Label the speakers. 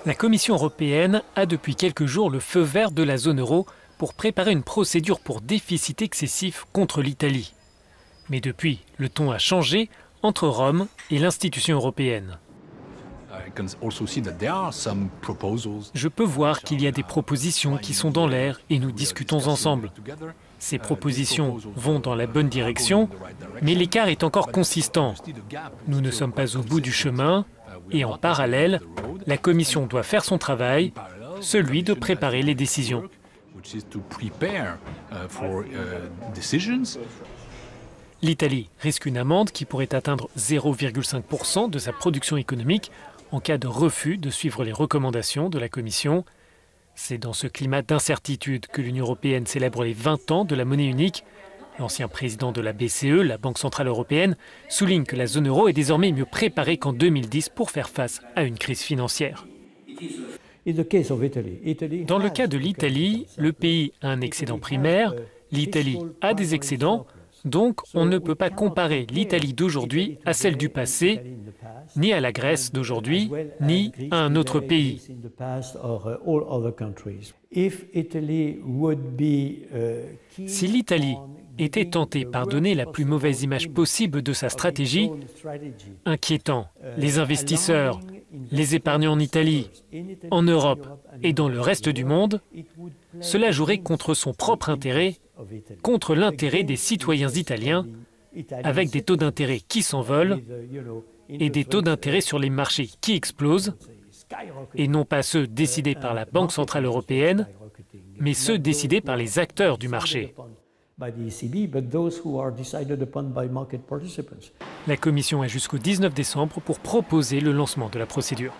Speaker 1: La Commission européenne a depuis quelques jours le feu vert de la zone euro pour préparer une procédure pour déficit excessif contre l'Italie. Mais depuis, le ton a changé entre Rome et l'institution européenne. Je peux voir qu'il y a des propositions qui sont dans l'air et nous discutons ensemble. Ces propositions vont dans la bonne direction, mais l'écart est encore consistant. Nous ne sommes pas au bout du chemin et en parallèle, la Commission doit faire son travail, celui de préparer les décisions. L'Italie risque une amende qui pourrait atteindre 0,5% de sa production économique en cas de refus de suivre les recommandations de la Commission. C'est dans ce climat d'incertitude que l'Union européenne célèbre les 20 ans de la monnaie unique. L'ancien président de la BCE, la Banque centrale européenne, souligne que la zone euro est désormais mieux préparée qu'en 2010 pour faire face à une crise financière. Dans le cas de l'Italie, le pays a un excédent primaire, l'Italie a des excédents, donc on ne peut pas comparer l'Italie d'aujourd'hui à celle du passé, ni à la Grèce d'aujourd'hui, ni à un autre pays. Si l'Italie était tentée par donner la plus mauvaise image possible de sa stratégie, inquiétant les investisseurs, les épargnants en Italie, en Europe et dans le reste du monde, cela jouerait contre son propre intérêt, contre l'intérêt des citoyens italiens, avec des taux d'intérêt qui s'envolent et des taux d'intérêt sur les marchés qui explosent, et non pas ceux décidés par la Banque centrale européenne, mais ceux décidés par les acteurs du marché. La Commission a jusqu'au 19 décembre pour proposer le lancement de la procédure.